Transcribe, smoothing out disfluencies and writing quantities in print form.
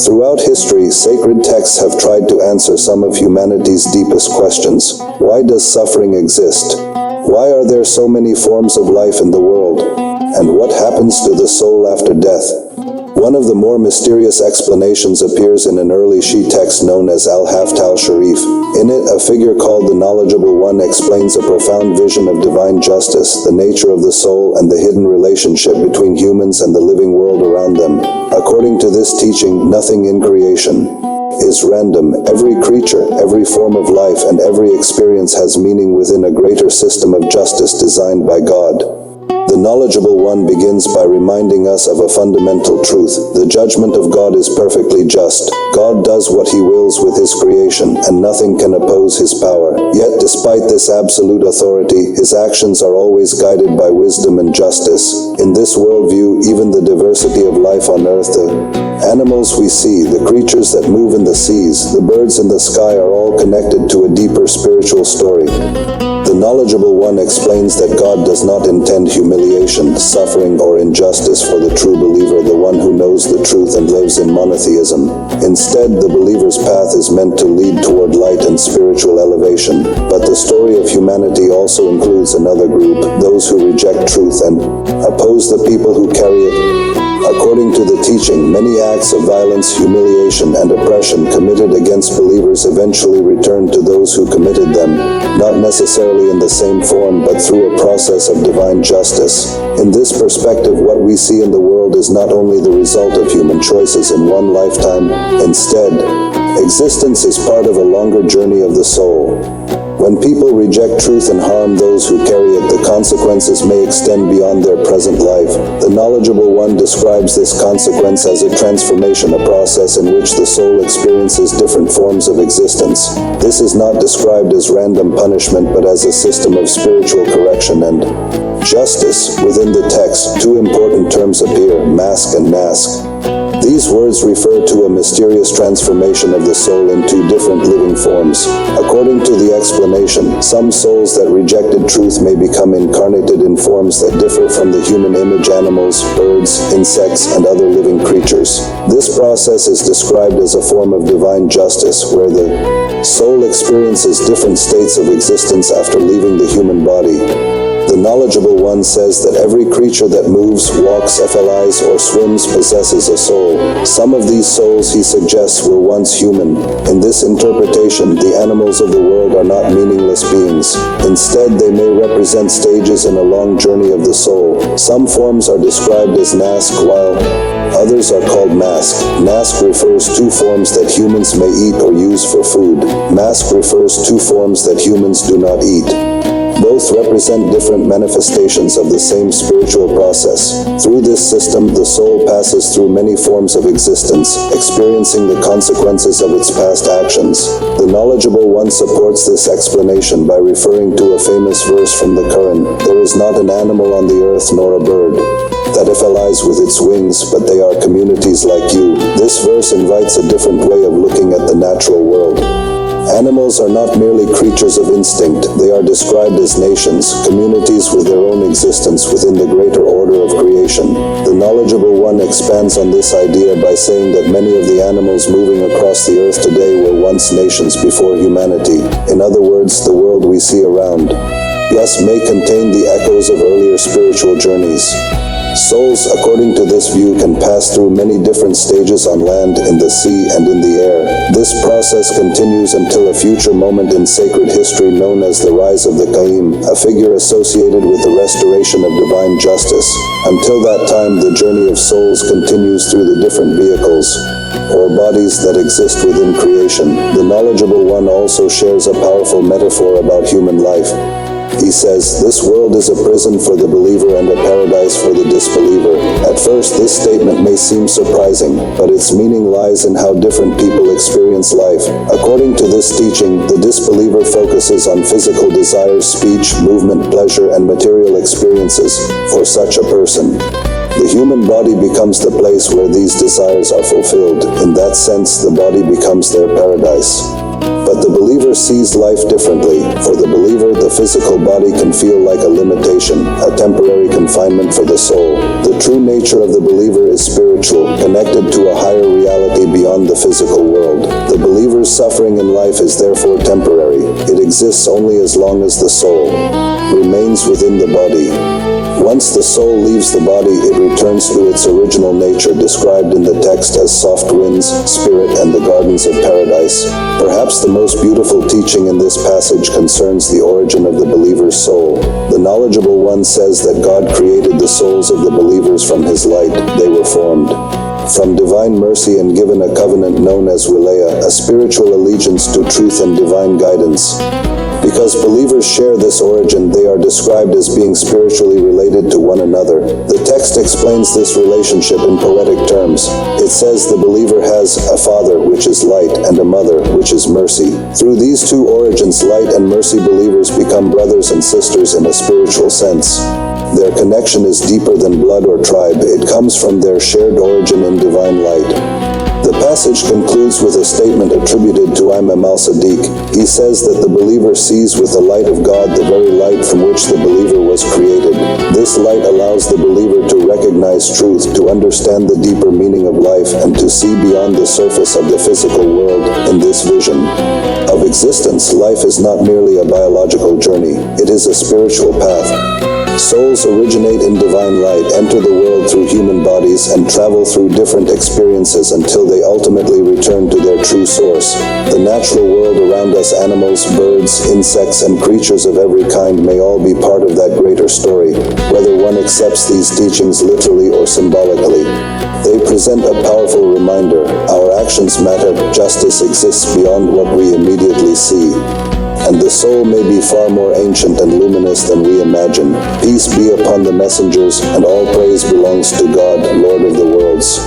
Throughout history, sacred texts have tried to answer some of humanity's deepest questions. Why does suffering exist? Why are there so many forms of life in the world? And what happens to the soul after death? One of the more mysterious explanations appears in an early Shia text known as Haft al-Shareef. In it, a figure called the Knowledgeable One explains a profound vision of divine justice, the nature of the soul, and the hidden relationship between humans and the living world around them. According to this teaching, nothing in creation is random. Every creature, every form of life, and every experience has meaning within a greater system of justice designed by God. The Knowledgeable One begins by reminding us of a fundamental truth. The judgment of God is perfectly just. God does what he wills with his creation, and nothing can oppose his power. Yet, despite this absolute authority, his actions are always guided by wisdom and justice. In this worldview, even the diversity of life on earth, the animals we see, the creatures that move in the seas, the birds in the sky are all connected to a deeper spiritual story. The Knowledgeable One explains that God does not intend humiliation, suffering, or injustice for the true believer, the one who knows the truth and lives in monotheism. Instead, the believer's path is meant to lead toward light and spiritual elevation. But the story of humanity also includes another group, those who reject truth and oppose the people who carry it. According to the teaching, many acts of violence, humiliation, and oppression committed against believers eventually return to those who committed them, not necessarily in the same form, but through a process of divine justice. In this perspective, what we see in the world is not only the result of human choices in one lifetime. Instead, existence is part of a longer journey of the soul. When people reject truth and harm those who carry it, the consequences may extend beyond their present life. The Knowledgeable One describes this consequence as a transformation, a process in which the soul experiences different forms of existence. This is not described as random punishment, but as a system of spiritual correction and justice. Within the text, two important terms appear: mask and nask. These words refer to a mysterious transformation of the soul in two different living forms. According to the explanation, some souls that rejected truth may become incarnated in forms that differ from the human image: animals, birds, insects, and other living creatures. This process is described as a form of divine justice, where the soul experiences different states of existence after leaving the human body. The Knowledgeable One says that every creature that moves, walks, flies, or swims possesses a soul. Some of these souls, he suggests, were once human. In this interpretation, the animals of the world are not meaningless beings. Instead, they may represent stages in a long journey of the soul. Some forms are described as nask, while others are called mask. Nask refers to forms that humans may eat or use for food. Mask refers to forms that humans do not eat. Both represent different manifestations of the same spiritual process. Through this system, the soul passes through many forms of existence, experiencing the consequences of its past actions. The Knowledgeable One supports this explanation by referring to a famous verse from the Quran: "There is not an animal on the earth nor a bird that flies with its wings, but they are communities like you." This verse invites a different way of looking at the natural world. Animals are not merely creatures of instinct. They are described as nations, communities with their own existence within the greater order of creation. The Knowledgeable One expands on this idea by saying that many of the animals moving across the earth today were once nations before humanity. In other words, the world we see around us may contain the echoes of earlier spiritual journeys. Souls, according to this view, can pass through many different stages on land, in the sea, and in the air. This process continues until a future moment in sacred history known as the rise of the Qaim, a figure associated with the restoration of divine justice. Until that time, the journey of souls continues through the different vehicles or bodies that exist within creation. The Knowledgeable One also shares a powerful metaphor about human life. He says, "This world is a prison for the believer and a paradise for the disbeliever." At first, this statement may seem surprising, but its meaning lies in how different people experience life. According to this teaching, the disbeliever focuses on physical desires, speech, movement, pleasure, and material experiences for such a person. The human body becomes the place where these desires are fulfilled. In that sense, the body becomes their paradise. But the believer sees life differently. For the believer, the physical body can feel like a limitation, a temporary confinement for the soul. The true nature of the believer is spiritual, connected to a higher reality beyond the physical world. The believer's suffering in life is therefore temporary. It exists only as long as the soul remains within the body. Once the soul leaves the body, it returns to its original nature, described in the text as soft winds, spirit, and the gardens of paradise. Perhaps the most beautiful teaching in this passage concerns the origin of the believer's soul. The knowledgeable one says that God created the souls of the believers from his light. They were formed from divine mercy and given a covenant known as Wilaya, a spiritual allegiance to truth and divine guidance. Because believers share this origin, they are described as being spiritually related to one another. The text explains this relationship in poetic terms. It says the believer has a father, which is light, and a mother, which is mercy. Through these two origins, light and mercy believers become brothers and sisters in a spiritual sense. Their connection is deeper than blood or tribe. It comes from their shared origin in divine light. The passage concludes with a statement attributed to Imam al-Sadiq. He says that the believer sees with the light of God the very light from which the believer was created. This light allows the believer to recognize truth, to understand the deeper meaning of life, and to see beyond the surface of the physical world. In this vision of existence, life is not merely a biological journey. It is a spiritual path. Souls originate in divine light, enter the world through human bodies, and travel through different experiences until they ultimately return to their true source. The natural world around us, animals, birds, insects, and creatures of every kind may all be part of that greater story, whether one accepts these teachings literally or symbolically. They present a powerful reminder. Our actions matter, justice exists beyond what we immediately see, and the soul may be far more ancient and luminous than we imagine. Peace be upon the messengers, and all praise belongs to God, Lord of the worlds.